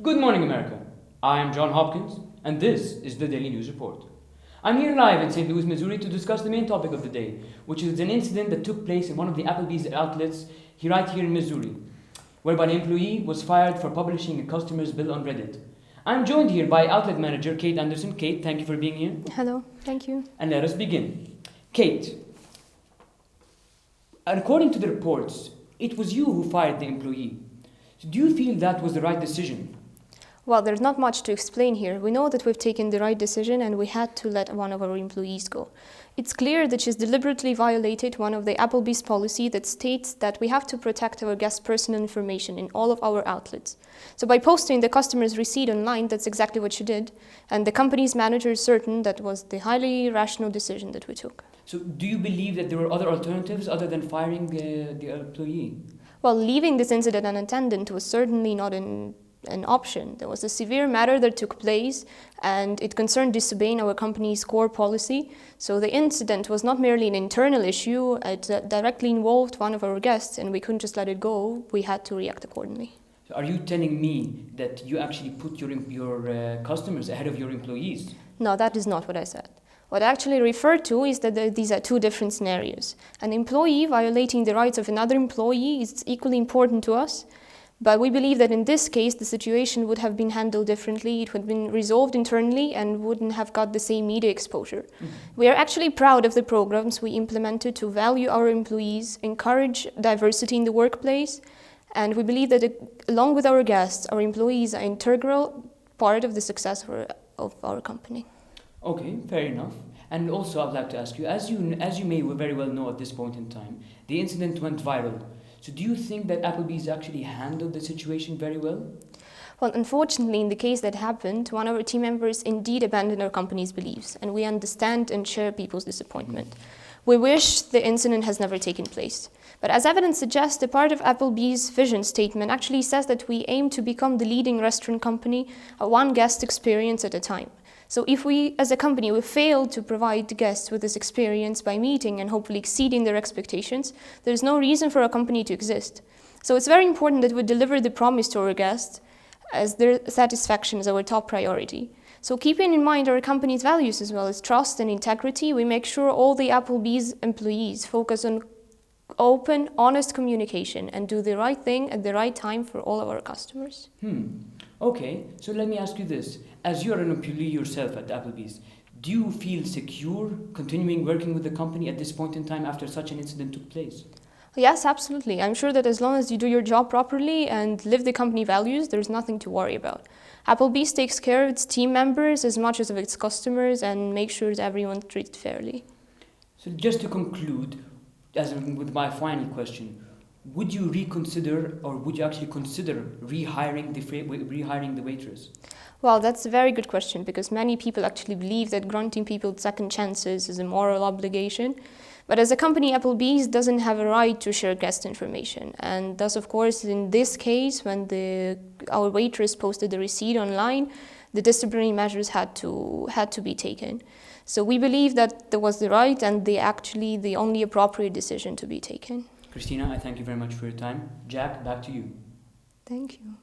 Good morning, America. I am John Hopkins, and this is the Daily News Report. I'm here live in St. Louis, Missouri to discuss the main topic of the day, which is an incident that took place in one of the Applebee's outlets right here in Missouri, whereby an employee was fired for publishing a customer's bill on Reddit. I'm joined here by outlet manager Kate Anderson. Kate, thank you for being here. Hello, thank you. And let us begin. Kate, according to the reports, it was you who fired the employee. So do you feel that was the right decision? Well, there's not much to explain here. We know that we've taken the right decision and we had to let one of our employees go. It's clear that she's deliberately violated one of the Applebee's policy that states that we have to protect our guests' personal information in all of our outlets. So by posting the customer's receipt online, that's exactly what she did. And the company's manager is certain that was the highly rational decision that we took. So do you believe that there were other alternatives other than firing the employee? Well, leaving this incident unattended was certainly not an option. There was a severe matter that took place, and it concerned disobeying our company's core policy. So the incident was not merely an internal issue, it directly involved one of our guests, and we couldn't just let it go. We had to react accordingly. So are you telling me that you actually put your customers ahead of your employees? No, that is not what I said. What I actually referred to is that these are two different scenarios. An employee violating the rights of another employee is equally important to us. But we believe that in this case, the situation would have been handled differently. It would have been resolved internally and wouldn't have got the same media exposure. Mm-hmm. We are actually proud of the programs we implemented to value our employees, encourage diversity in the workplace, and we believe that along with our guests, our employees are an integral part of the success of our company. Okay, fair enough. And also I'd like to ask you, as you may very well know at this point in time, the incident went viral. So do you think that Applebee's actually handled the situation very well? Well, unfortunately, in the case that happened, one of our team members indeed abandoned our company's beliefs, and we understand and share people's disappointment. We wish the incident has never taken place. But as evidence suggests, a part of Applebee's vision statement actually says that we aim to become the leading restaurant company, one guest experience at a time. So if we, as a company, we fail to provide guests with this experience by meeting and hopefully exceeding their expectations, there's no reason for our company to exist. So it's very important that we deliver the promise to our guests, as their satisfaction is our top priority. So keeping in mind our company's values as well as trust and integrity, we make sure all the Applebee's employees focus on open, honest communication and do the right thing at the right time for all of our customers. Okay, so let me ask you this. As you're an employee yourself at Applebee's, do you feel secure continuing working with the company at this point in time after such an incident took place? Yes, absolutely. I'm sure that as long as you do your job properly and live the company values, there's nothing to worry about. Applebee's takes care of its team members as much as of its customers and makes sure that everyone's treated fairly. So just to conclude, with my final question, would you reconsider or would you actually consider rehiring the waitress? Well, that's a very good question because many people actually believe that granting people second chances is a moral obligation. But as a company, Applebee's doesn't have a right to share guest information. And thus, of course, in this case, when our waitress posted the receipt online, the disciplinary measures had to be taken. So we believe that there was the right and the only appropriate decision to be taken. Krystyna, I thank you very much for your time. Jack, back to you. Thank you.